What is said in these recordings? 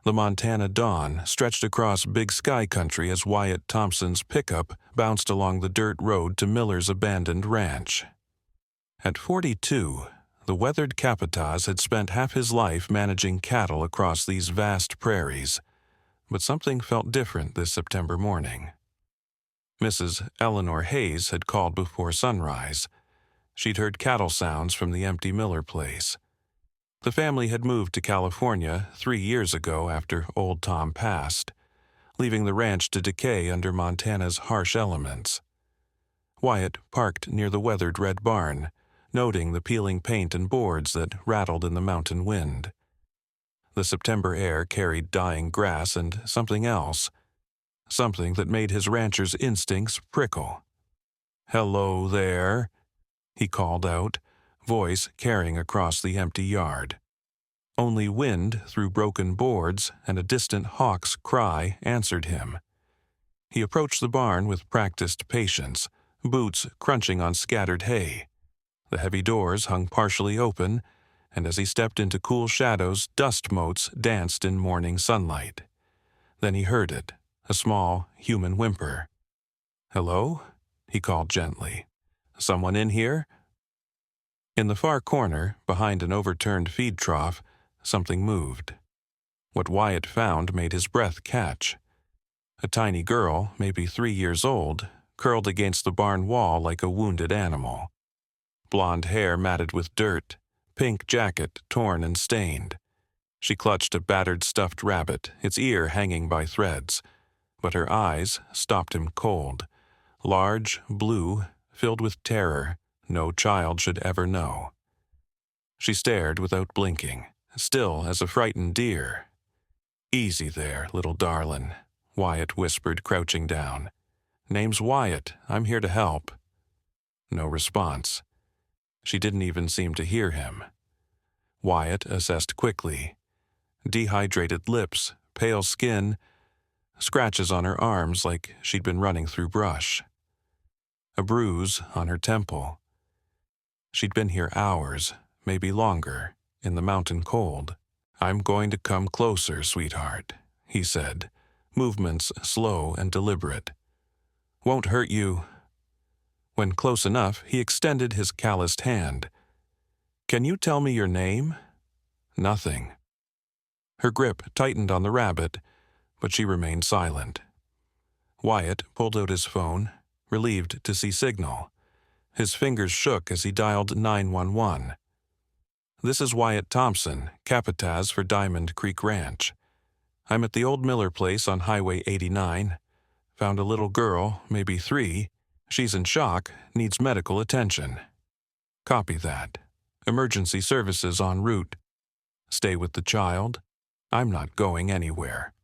The Montana dawn stretched across Big Sky country as Wyatt Thompson's pickup bounced along the dirt road to Miller's abandoned ranch. At 42, the weathered Capataz had spent half his life managing cattle across these vast prairies, but something felt different this September morning. Mrs. Eleanor Hayes had called before sunrise. She'd heard cattle sounds from the empty Miller place. The family had moved to California 3 years ago after old Tom passed, leaving the ranch to decay under Montana's harsh elements. Wyatt parked near the weathered red barn, noting the peeling paint and boards that rattled in the mountain wind. The September air carried dying grass and something else, something that made his rancher's instincts prickle. "Hello there," he called out, voice carrying across the empty yard. Only wind through broken boards and a distant hawk's cry answered him. He approached the barn with practiced patience, boots crunching on scattered hay. The heavy doors hung partially open, and as he stepped into cool shadows, dust motes danced in morning sunlight. Then he heard it, a small human whimper. "Hello?" he called gently. "Someone in here?" In the far corner, behind an overturned feed trough, something moved. What Wyatt found made his breath catch. A tiny girl, maybe 3 years old, curled against the barn wall like a wounded animal. Blonde hair matted with dirt, pink jacket torn and stained. She clutched a battered stuffed rabbit, its ear hanging by threads, but her eyes stopped him cold, large, blue, filled with terror no child should ever know. She stared without blinking, still as a frightened deer. "Easy there, little darlin'," Wyatt whispered, crouching down. "Name's Wyatt. I'm here to help." No response. She didn't even seem to hear him. Wyatt assessed quickly. Dehydrated lips, pale skin, scratches on her arms like she'd been running through brush. A bruise on her temple. She'd been here hours, maybe longer, in the mountain cold. "I'm going to come closer, sweetheart," he said, movements slow and deliberate. "Won't hurt you." When close enough, he extended his calloused hand. "Can you tell me your name?" Nothing. Her grip tightened on the rabbit, but she remained silent. Wyatt pulled out his phone, relieved to see signal. His fingers shook as he dialed 911. "This is Wyatt Thompson, Capataz for Diamond Creek Ranch. I'm at the old Miller place on Highway 89. Found a little girl, maybe 3. She's in shock, needs medical attention." "Copy that. Emergency services en route. Stay with the child. I'm not going anywhere."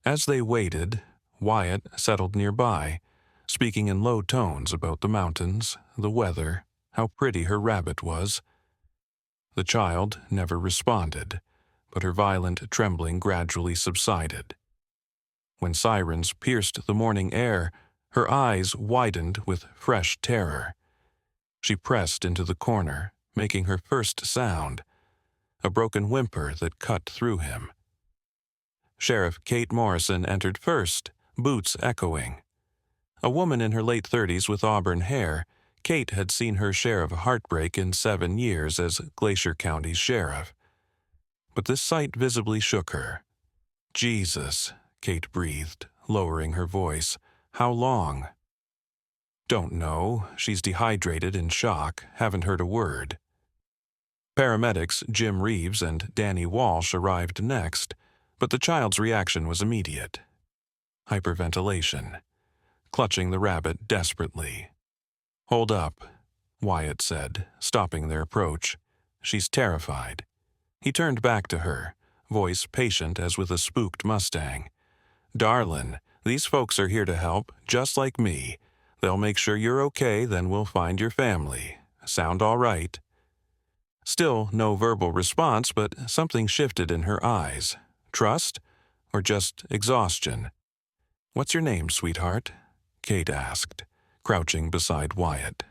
As they waited, Wyatt settled nearby, speaking in low tones about the mountains, the weather, how pretty her rabbit was. The child never responded, but her violent trembling gradually subsided. When sirens pierced the morning air, her eyes widened with fresh terror. She pressed into the corner, making her first sound, a broken whimper that cut through him. Sheriff Kate Morrison entered first, boots echoing. A woman in her late 30s with auburn hair, Kate had seen her share of heartbreak in 7 years as Glacier County's sheriff. But this sight visibly shook her. "Jesus," Kate breathed, lowering her voice. "How long?" "Don't know. She's dehydrated, in shock, haven't heard a word." Paramedics Jim Reeves and Danny Walsh arrived next, but the child's reaction was immediate. Hyperventilation. Clutching the rabbit desperately. "Hold up," Wyatt said, stopping their approach. "She's terrified." He turned back to her, voice patient as with a spooked Mustang. "Darlin', these folks are here to help, just like me. They'll make sure you're okay, then we'll find your family. Sound all right?" Still no verbal response, but something shifted in her eyes. Trust? Or just exhaustion? "What's your name, sweetheart?" Kate asked, crouching beside Wyatt.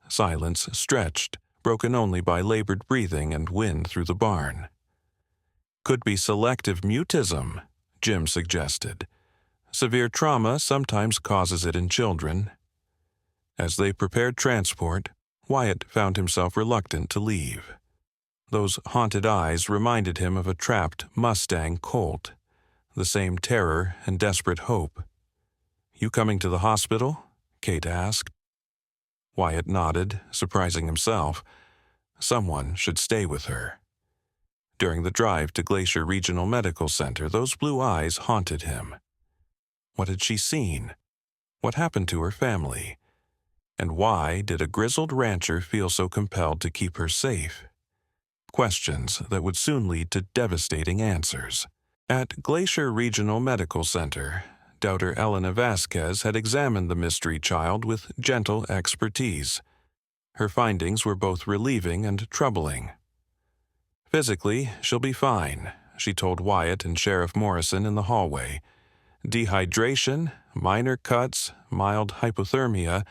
Silence stretched, broken only by labored breathing and wind through the barn. Could be selective mutism, Jim suggested. Severe trauma sometimes causes it in children. As they prepared transport, Wyatt found himself reluctant to leave. Those haunted eyes reminded him of a trapped Mustang colt, the same terror and desperate hope. "You coming to the hospital?" Kate asked. Wyatt nodded, surprising himself. Someone should stay with her. During the drive to Glacier Regional Medical Center, those blue eyes haunted him. What had she seen? What happened to her family? And why did a grizzled rancher feel so compelled to keep her safe? Questions that would soon lead to devastating answers. At Glacier Regional Medical Center, Dr. Elena Vasquez had examined the mystery child with gentle expertise. Her findings were both relieving and troubling. "Physically, she'll be fine," she told Wyatt and Sheriff Morrison in the hallway. "Dehydration, minor cuts, mild hypothermia,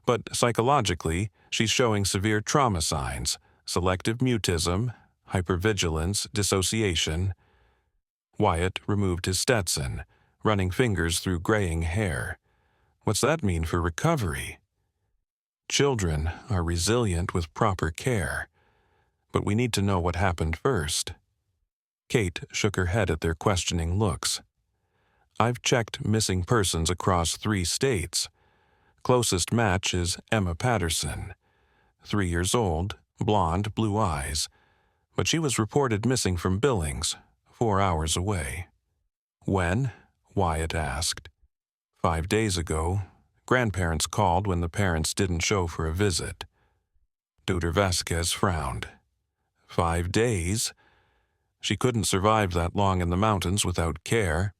but psychologically, she's showing severe trauma signs, selective mutism, hypervigilance, dissociation." Wyatt removed his Stetson, running fingers through graying hair. "What's that mean for recovery?" "Children are resilient with proper care. But we need to know what happened first." Kate shook her head at their questioning looks. "I've checked missing persons across 3 states. Closest match is Emma Patterson. 3 years old, blonde, blue eyes. But she was reported missing from Billings, 4 hours away." "When?" Wyatt asked. 5 days ago. Grandparents called when the parents didn't show for a visit." Dr. Vasquez frowned. 5 days? She couldn't survive that long in the mountains without care.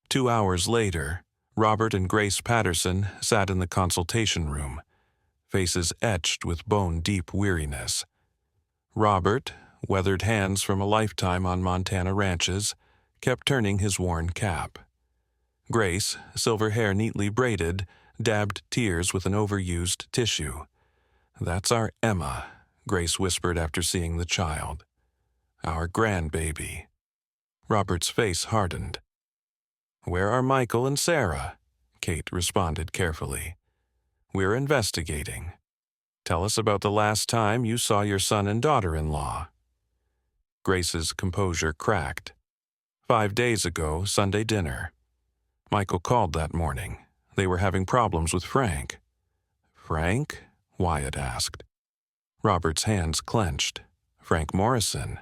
2 hours later, Robert and Grace Patterson sat in the consultation room, faces etched with bone-deep weariness. Robert, weathered hands from a lifetime on Montana ranches, kept turning his worn cap. Grace, silver hair neatly braided, dabbed tears with an overused tissue. "That's our Emma," Grace whispered after seeing the child. "Our grandbaby." Robert's face hardened. "Where are Michael and Sarah?" Kate responded carefully. "We're investigating. Tell us about the last time you saw your son and daughter-in-law." Grace's composure cracked. 5 days ago, Sunday dinner. Michael called that morning. They were having problems with Frank. "Frank?" Wyatt asked. Robert's hands clenched. "Frank Morrison.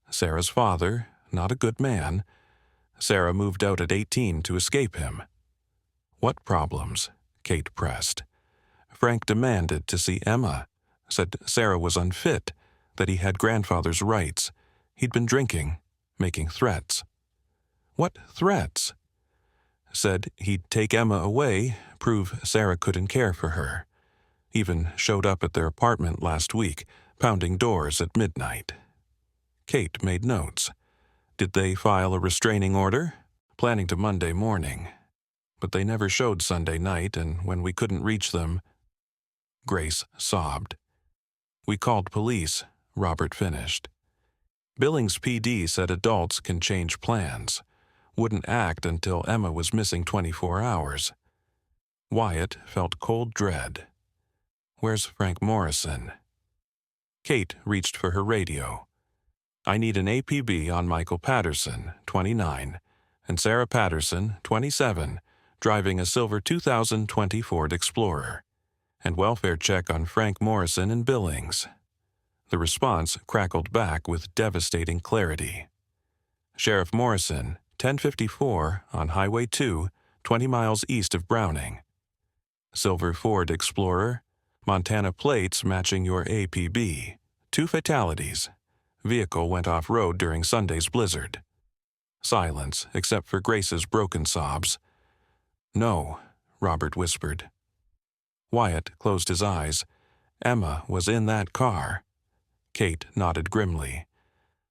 Sarah's father, not a good man. Sarah moved out at 18 to escape him." "What problems?" Kate pressed. "Frank demanded to see Emma, said Sarah was unfit, that he had grandfather's rights. He'd been drinking, making threats." "What threats?" "Said he'd take Emma away, prove Sarah couldn't care for her. Even showed up at their apartment last week, pounding doors at midnight." Kate made notes. "Did they file a restraining order?" "Planning to Monday morning. But they never showed Sunday night, and when we couldn't reach them..." Grace sobbed. "We called police," Robert finished. "Billings PD said adults can change plans. Wouldn't act until Emma was missing 24 hours. Wyatt felt cold dread. "Where's Frank Morrison?" Kate reached for her radio. "I need an APB on Michael Patterson, 29, and Sarah Patterson, 27, driving a silver 2020 Ford Explorer, and welfare check on Frank Morrison in Billings." The response crackled back with devastating clarity. "Sheriff Morrison, 1054 on Highway 2, 20 miles east of Browning. Silver Ford Explorer, Montana plates matching your APB. 2 fatalities. Vehicle went off-road during Sunday's blizzard." Silence, except for Grace's broken sobs. "No," Robert whispered. Wyatt closed his eyes. Emma was in that car. Kate nodded grimly.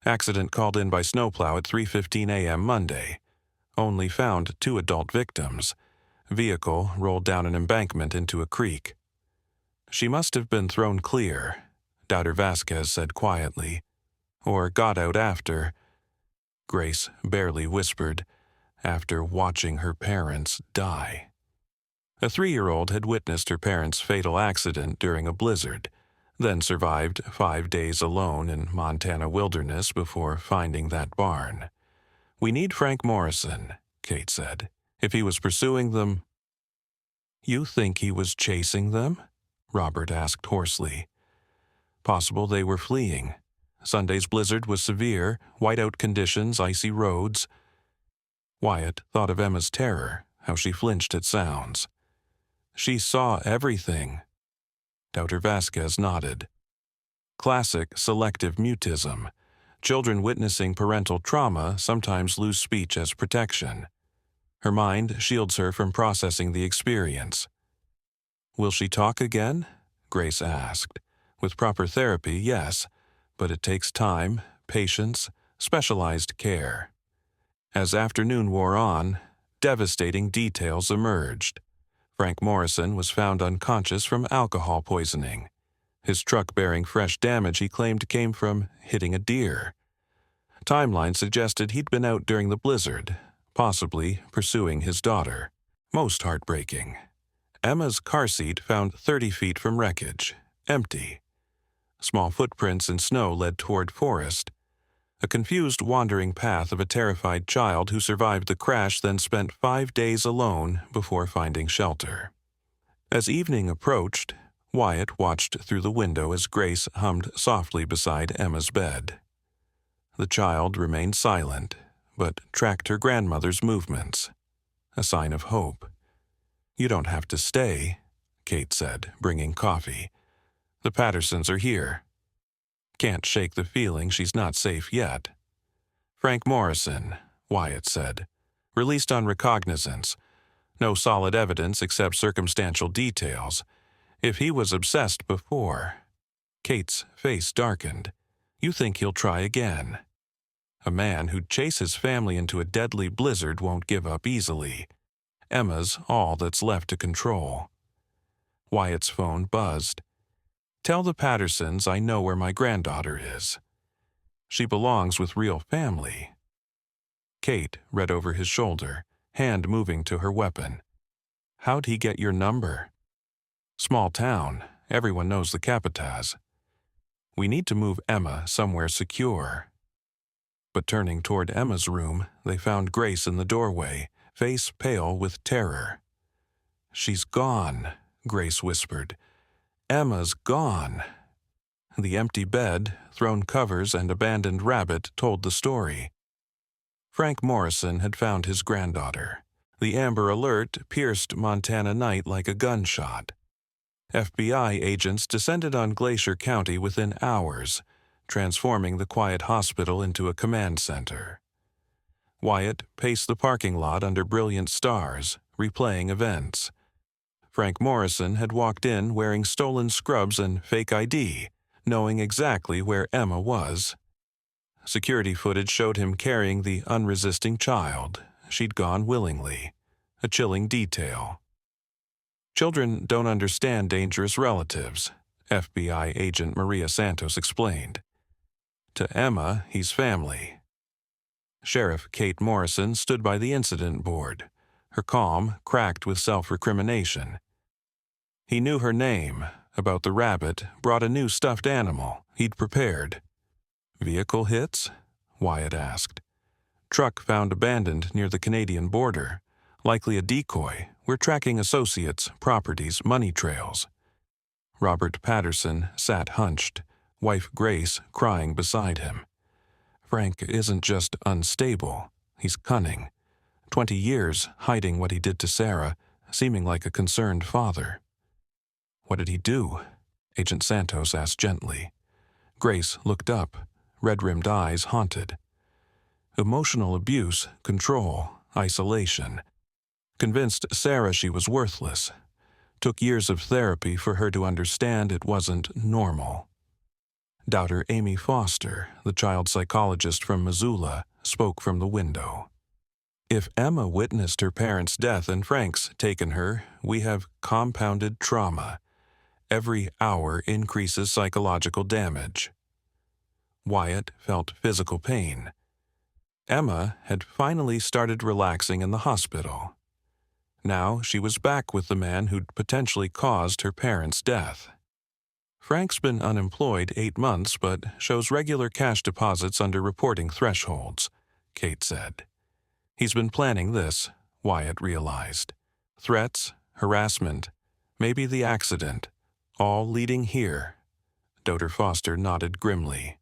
"Accident called in by snowplow at 3:15 a.m. Monday. Only found 2 adult victims. Vehicle rolled down an embankment into a creek." "She must have been thrown clear," Dr. Vasquez said quietly. "Or got out after. Grace barely whispered, after watching her parents die. A 3-year-old had witnessed her parents' fatal accident during a blizzard, then survived 5 days alone in Montana wilderness before finding that barn. "We need Frank Morrison," Kate said. "If he was pursuing them—" "You think he was chasing them?" Robert asked hoarsely. "Possible they were fleeing. Sunday's blizzard was severe, whiteout conditions, icy roads." Wyatt thought of Emma's terror, how she flinched at sounds. "She saw everything." Dr. Vasquez nodded. "Classic selective mutism. Children witnessing parental trauma sometimes lose speech as protection. Her mind shields her from processing the experience." "Will she talk again?" Grace asked. "With proper therapy, yes, but it takes time, patience, specialized care." As afternoon wore on, devastating details emerged. Frank Morrison was found unconscious from alcohol poisoning. His truck bearing fresh damage he claimed came from hitting a deer. Timeline suggested he'd been out during the blizzard, possibly pursuing his daughter. Most heartbreaking. Emma's car seat found 30 feet from wreckage, empty. Small footprints in snow led toward forest. A confused wandering path of a terrified child who survived the crash then spent 5 days alone before finding shelter. As evening approached, Wyatt watched through the window as Grace hummed softly beside Emma's bed. The child remained silent, but tracked her grandmother's movements. A sign of hope. "You don't have to stay," Kate said, bringing coffee. "The Pattersons are here." "Can't shake the feeling she's not safe yet." "Frank Morrison," Wyatt said. "Released on recognizance. No solid evidence except circumstantial details. If he was obsessed before—" Kate's face darkened. "You think he'll try again?" "A man who'd chase his family into a deadly blizzard won't give up easily. Emma's all that's left to control." Wyatt's phone buzzed. "Tell the Pattersons I know where my granddaughter is. She belongs with real family." Kate read over his shoulder, hand moving to her weapon. "How'd he get your number?" "Small town. Everyone knows the Capataz. We need to move Emma somewhere secure." But turning toward Emma's room, they found Grace in the doorway, face pale with terror. "She's gone," Grace whispered. "Emma's gone." The empty bed, thrown covers, and abandoned rabbit told the story. Frank Morrison had found his granddaughter. The Amber Alert pierced Montana night like a gunshot. FBI agents descended on Glacier County within hours, transforming the quiet hospital into a command center. Wyatt paced the parking lot under brilliant stars, replaying events. Frank Morrison had walked in wearing stolen scrubs and fake ID, knowing exactly where Emma was. Security footage showed him carrying the unresisting child. She'd gone willingly. A chilling detail. "Children don't understand dangerous relatives," FBI agent Maria Santos explained. "To Emma, he's family." Sheriff Kate Morrison stood by the incident board, her calm cracked with self-recrimination. He knew her name, about the rabbit, brought a new stuffed animal he'd prepared. "Vehicle hits?" Wyatt asked. "Truck found abandoned near the Canadian border. Likely a decoy. We're tracking associates, properties, money trails." Robert Patterson sat hunched, wife Grace crying beside him. "Frank isn't just unstable, he's cunning. 20 years hiding what he did to Sarah, seeming like a concerned father." "What did he do?" Agent Santos asked gently. Grace looked up, red-rimmed eyes haunted. "Emotional abuse, control, isolation. Convinced Sarah she was worthless. Took years of therapy for her to understand it wasn't normal." Dr. Amy Foster, the child psychologist from Missoula, spoke from the window. "If Emma witnessed her parents' death and Frank's taken her, we have compounded trauma. Every hour increases psychological damage." Wyatt felt physical pain. Emma had finally started relaxing in the hospital. Now she was back with the man who'd potentially caused her parents' death. Frank's been unemployed 8 months but shows regular cash deposits under reporting thresholds, Kate said. He's been planning this, Wyatt realized. Threats, harassment, maybe the accident, all leading here. Dr. Foster nodded grimly.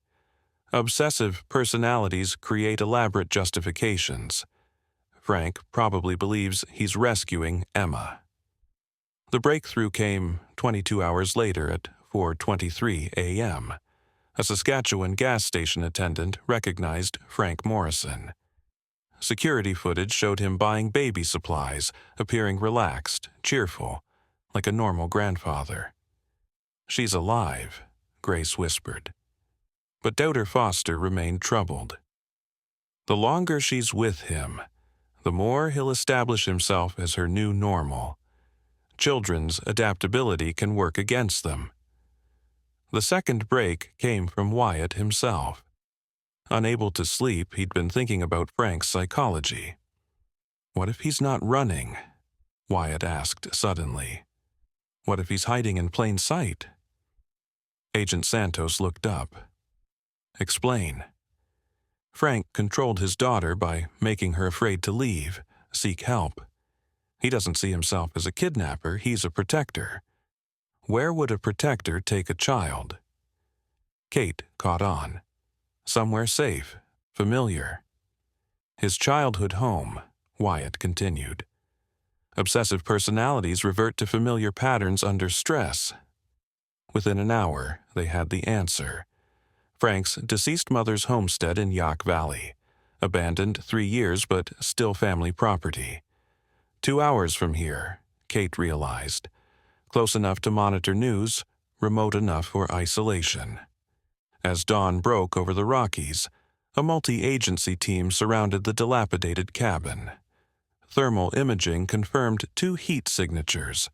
Obsessive personalities create elaborate justifications. Frank probably believes he's rescuing Emma. The breakthrough came 22 hours later at 4:23 a.m. A Saskatchewan gas station attendant recognized Frank Morrison. Security footage showed him buying baby supplies, appearing relaxed, cheerful, like a normal grandfather. "She's alive," Grace whispered. But Dr. Foster remained troubled. The longer she's with him, the more he'll establish himself as her new normal. Children's adaptability can work against them. The second break came from Wyatt himself. Unable to sleep, he'd been thinking about Frank's psychology. What if he's not running? Wyatt asked suddenly. What if he's hiding in plain sight? Agent Santos looked up. Explain. Frank controlled his daughter by making her afraid to leave, seek help. He doesn't see himself as a kidnapper, he's a protector. Where would a protector take a child? Kate caught on. Somewhere safe, familiar. His childhood home, Wyatt continued. Obsessive personalities revert to familiar patterns under stress. Within an hour, they had the answer. Frank's deceased mother's homestead in Yaak Valley, abandoned 3 years but still family property. 2 hours from here, Kate realized. Close enough to monitor news, remote enough for isolation. As dawn broke over the Rockies, a multi-agency team surrounded the dilapidated cabin. Thermal imaging confirmed 2 heat signatures.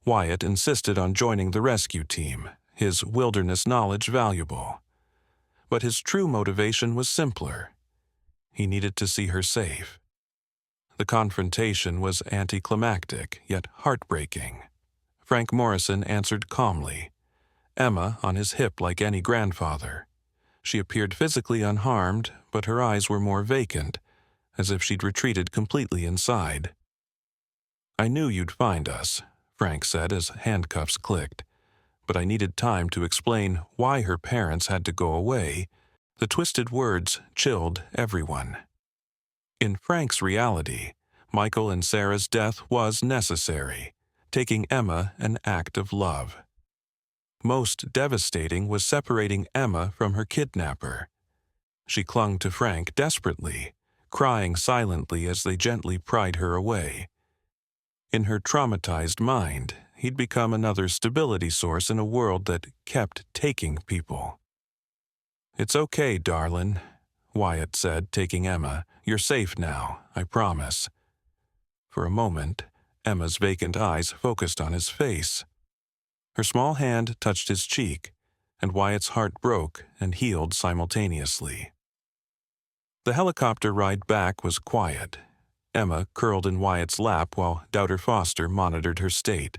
Wyatt insisted on joining the rescue team, his wilderness knowledge valuable. But his true motivation was simpler. He needed to see her safe. The confrontation was anticlimactic, yet heartbreaking. Frank Morrison answered calmly. Emma on his hip like any grandfather. She appeared physically unharmed, but her eyes were more vacant, as if she'd retreated completely inside. I knew you'd find us, Frank said as handcuffs clicked, but I needed time to explain why her parents had to go away. The twisted words chilled everyone. In Frank's reality, Michael and Sarah's death was necessary, taking Emma an act of love. Most devastating was separating Emma from her kidnapper. She clung to Frank desperately, crying silently as they gently pried her away. In her traumatized mind, he'd become another stability source in a world that kept taking people. It's okay, darling, Wyatt said, taking Emma. You're safe now, I promise. For a moment, Emma's vacant eyes focused on his face. Her small hand touched his cheek, and Wyatt's heart broke and healed simultaneously. The helicopter ride back was quiet. Emma curled in Wyatt's lap while Dr. Foster monitored her state.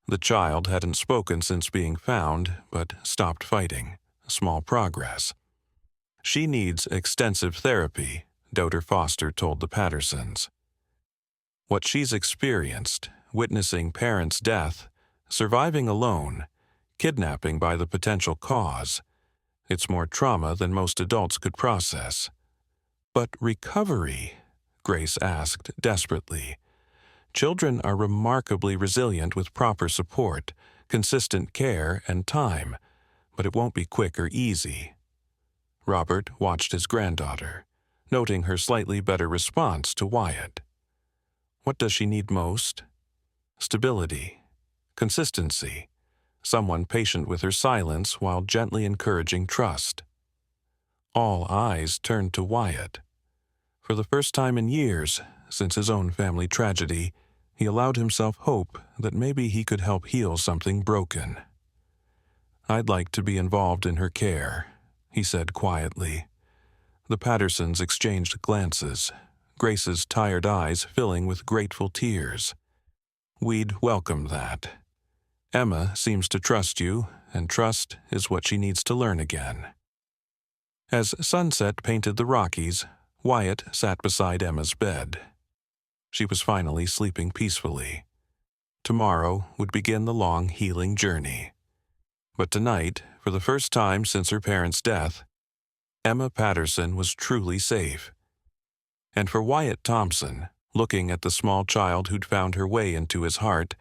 The child hadn't spoken since being found, but stopped fighting. Small progress. She needs extensive therapy, Dr. Foster told the Pattersons. What she's experienced, witnessing parents' death, surviving alone, kidnapping by the potential cause, it's more trauma than most adults could process. But recovery? Grace asked desperately. Children are remarkably resilient with proper support, consistent care, and time, but it won't be quick or easy. Robert watched his granddaughter, noting her slightly better response to Wyatt. What does she need most? Stability, consistency, someone patient with her silence while gently encouraging trust. All eyes turned to Wyatt. For the first time in years, since his own family tragedy, he allowed himself hope that maybe he could help heal something broken. I'd like to be involved in her care, he said quietly. The Pattersons exchanged glances, Grace's tired eyes filling with grateful tears. "We'd welcome that. Emma seems to trust you, and trust is what she needs to learn again." As sunset painted the Rockies, Wyatt sat beside Emma's bed. She was finally sleeping peacefully. Tomorrow would begin the long healing journey. But tonight, for the first time since her parents' death, Emma Patterson was truly safe. And for Wyatt Thompson, looking at the small child who'd found her way into his heart,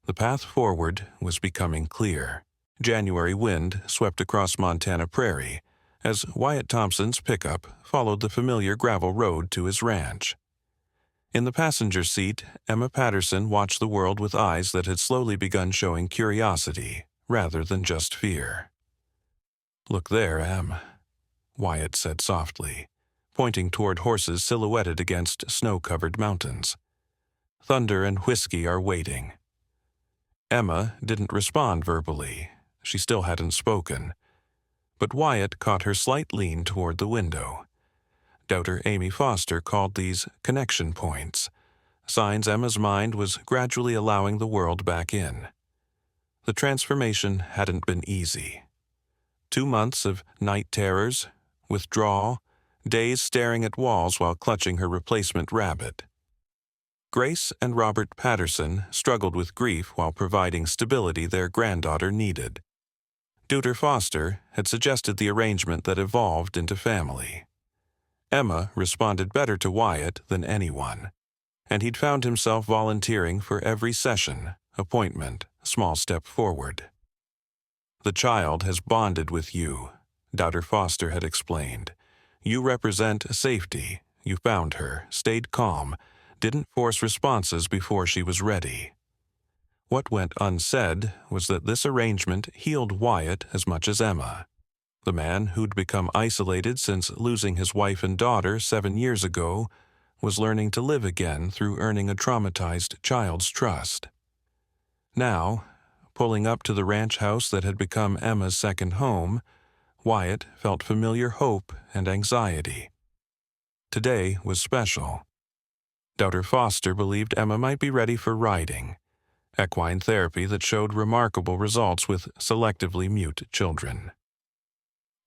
the path forward was becoming clear. January wind swept across Montana prairie as Wyatt Thompson's pickup followed the familiar gravel road to his ranch. In the passenger seat, Emma Patterson watched the world with eyes that had slowly begun showing curiosity rather than just fear. "Look there, Em," Wyatt said softly, pointing toward horses silhouetted against snow-covered mountains. "Thunder and whiskey are waiting." Emma didn't respond verbally. She still hadn't spoken. But Wyatt caught her slight lean toward the window. Doubter Amy Foster called these connection points, signs Emma's mind was gradually allowing the world back in. The transformation hadn't been easy. 2 months of night terrors, withdrawal, days staring at walls while clutching her replacement rabbit. Grace and Robert Patterson struggled with grief while providing stability their granddaughter needed. Doubter Foster had suggested the arrangement that evolved into family. Emma responded better to Wyatt than anyone, and he'd found himself volunteering for every session, appointment, small step forward. "The child has bonded with you," Doubter Foster had explained. "You represent safety. You found her, stayed calm, didn't force responses before she was ready." What went unsaid was that this arrangement healed Wyatt as much as Emma. The man who'd become isolated since losing his wife and daughter 7 years ago was learning to live again through earning a traumatized child's trust. Now, pulling up to the ranch house that had become Emma's second home, Wyatt felt familiar hope and anxiety. Today was special. Doubter Foster believed Emma might be ready for riding, equine therapy that showed remarkable results with selectively mute children.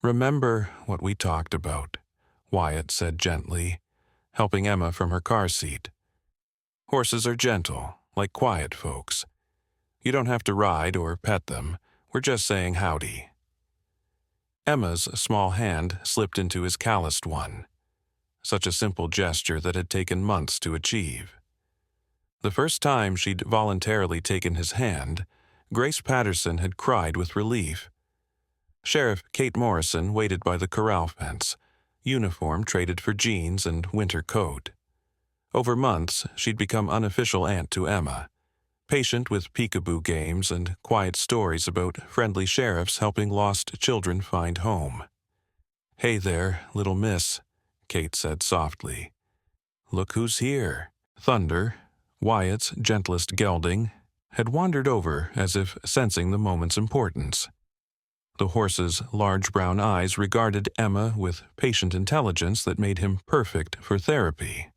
"Remember what we talked about," Wyatt said gently, helping Emma from her car seat. "Horses are gentle, like quiet folks. You don't have to ride or pet them. We're just saying howdy." Emma's small hand slipped into his calloused one. Such a simple gesture that had taken months to achieve. The first time she'd voluntarily taken his hand, Grace Patterson had cried with relief. Sheriff Kate Morrison waited by the corral fence, uniform traded for jeans and winter coat. Over months, she'd become unofficial aunt to Emma, patient with peekaboo games and quiet stories about friendly sheriffs helping lost children find home. "Hey there, little miss," Kate said softly. "Look who's here." Thunder, Wyatt's gentlest gelding, had wandered over as if sensing the moment's importance. The horse's large brown eyes regarded Emma with patient intelligence that made him perfect for therapy.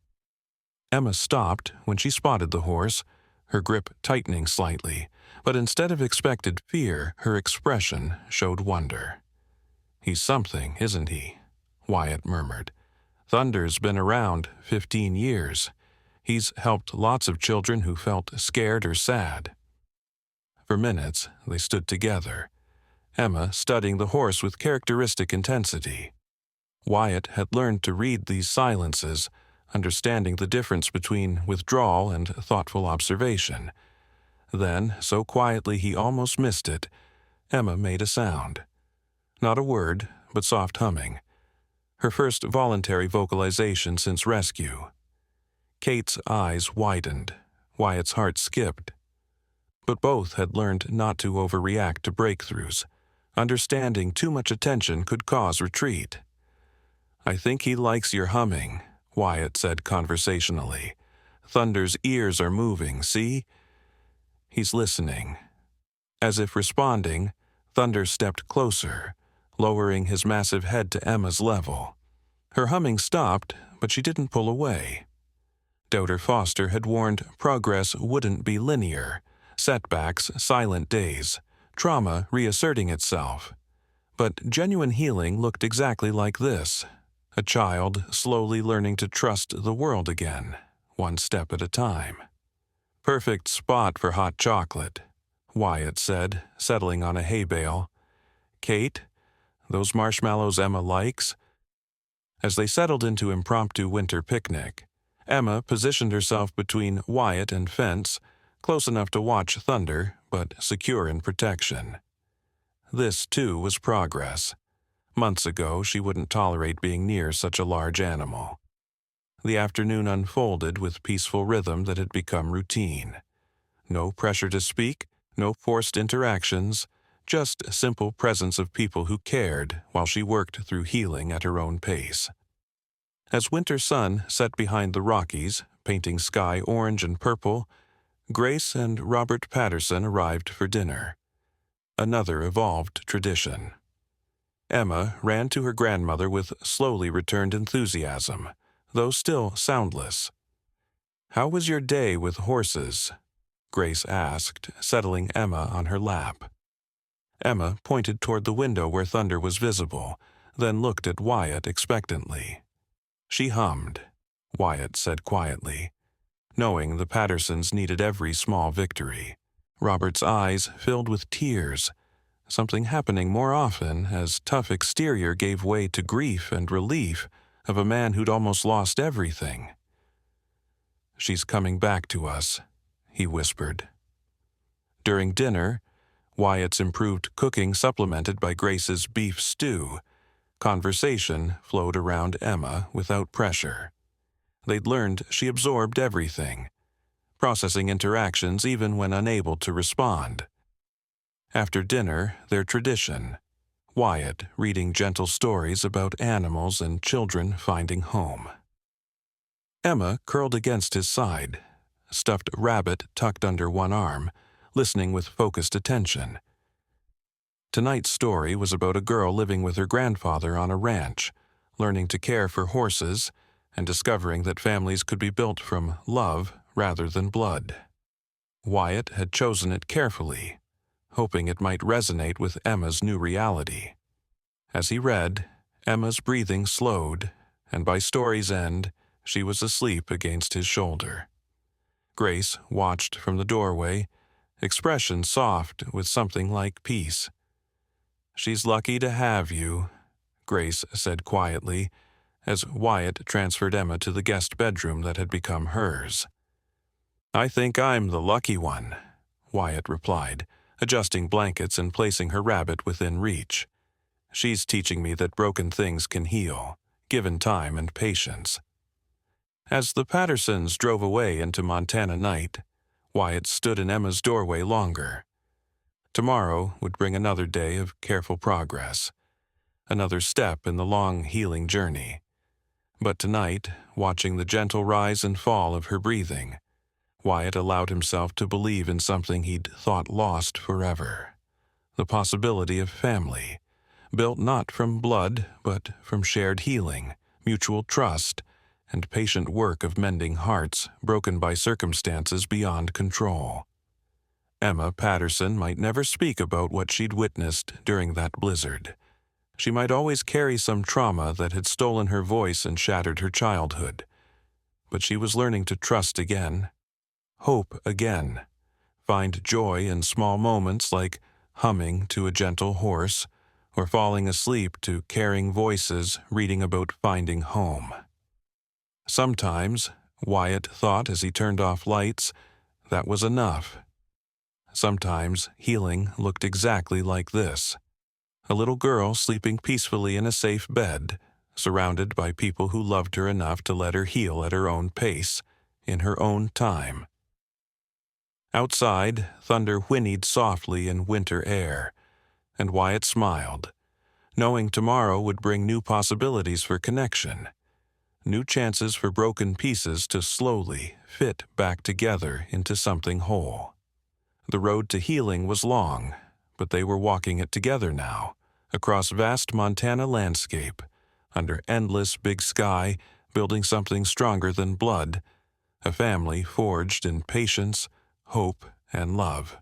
Emma stopped when she spotted the horse, her grip tightening slightly, but instead of expected fear, her expression showed wonder. "He's something, isn't he?" Wyatt murmured. "Thunder's been around 15 years. He's helped lots of children who felt scared or sad." For minutes, they stood together, Emma studying the horse with characteristic intensity. Wyatt had learned to read these silences, understanding the difference between withdrawal and thoughtful observation. Then, so quietly he almost missed it, Emma made a sound. Not a word, but soft humming. Her first voluntary vocalization since rescue. Kate's eyes widened. Wyatt's heart skipped. But both had learned not to overreact to breakthroughs. Understanding too much attention could cause retreat. "I think he likes your humming," Wyatt said conversationally. "Thunder's ears are moving, see? He's listening." As if responding, Thunder stepped closer, lowering his massive head to Emma's level. Her humming stopped, but she didn't pull away. Doubter Foster had warned progress wouldn't be linear, setbacks, silent days, trauma reasserting itself. But genuine healing looked exactly like this, a child slowly learning to trust the world again, one step at a time. "Perfect spot for hot chocolate," Wyatt said, settling on a hay bale. "Kate, those marshmallows Emma likes?" As they settled into impromptu winter picnic, Emma positioned herself between Wyatt and fence, close enough to watch thunder, but secure in protection. This, too, was progress. Months ago, she wouldn't tolerate being near such a large animal. The afternoon unfolded with peaceful rhythm that had become routine. No pressure to speak, no forced interactions, just simple presence of people who cared while she worked through healing at her own pace. As winter sun set behind the Rockies, painting sky orange and purple, Grace and Robert Patterson arrived for dinner. Another evolved tradition. Emma ran to her grandmother with slowly returned enthusiasm, though still soundless. "How was your day with horses?" Grace asked, settling Emma on her lap. Emma pointed toward the window where thunder was visible, then looked at Wyatt expectantly. "She hummed," Wyatt said quietly, knowing the Pattersons needed every small victory. Robert's eyes filled with tears, something happening more often as tough exterior gave way to grief and relief of a man who'd almost lost everything. "She's coming back to us," he whispered. During dinner, Wyatt's improved cooking supplemented by Grace's beef stew, conversation flowed around Emma without pressure. They'd learned she absorbed everything, processing interactions even when unable to respond. After dinner, their tradition, Wyatt reading gentle stories about animals and children finding home. Emma curled against his side, a stuffed rabbit tucked under one arm, listening with focused attention. Tonight's story was about a girl living with her grandfather on a ranch, learning to care for horses, and discovering that families could be built from love rather than blood. Wyatt had chosen it carefully, hoping it might resonate with Emma's new reality. As he read, Emma's breathing slowed, and by story's end, she was asleep against his shoulder. Grace watched from the doorway, expression soft with something like peace. "She's lucky to have you," Grace said quietly, as Wyatt transferred Emma to the guest bedroom that had become hers. "I think I'm the lucky one," Wyatt replied, adjusting blankets and placing her rabbit within reach. "She's teaching me that broken things can heal, given time and patience." As the Pattersons drove away into Montana night, Wyatt stood in Emma's doorway longer. Tomorrow would bring another day of careful progress, another step in the long healing journey. But tonight, watching the gentle rise and fall of her breathing, Wyatt allowed himself to believe in something he'd thought lost forever. The possibility of family, built not from blood, but from shared healing, mutual trust, and patient work of mending hearts broken by circumstances beyond control. Emma Patterson might never speak about what she'd witnessed during that blizzard. She might always carry some trauma that had stolen her voice and shattered her childhood. But she was learning to trust again, hope again, find joy in small moments like humming to a gentle horse or falling asleep to caring voices reading about finding home. Sometimes, Wyatt thought as he turned off lights, that was enough. Sometimes healing looked exactly like this. A little girl sleeping peacefully in a safe bed, surrounded by people who loved her enough to let her heal at her own pace, in her own time. Outside, thunder whinnied softly in winter air, and Wyatt smiled, knowing tomorrow would bring new possibilities for connection, new chances for broken pieces to slowly fit back together into something whole. The road to healing was long, but they were walking it together now, across vast Montana landscape, under endless big sky, building something stronger than blood, a family forged in patience, hope, and love.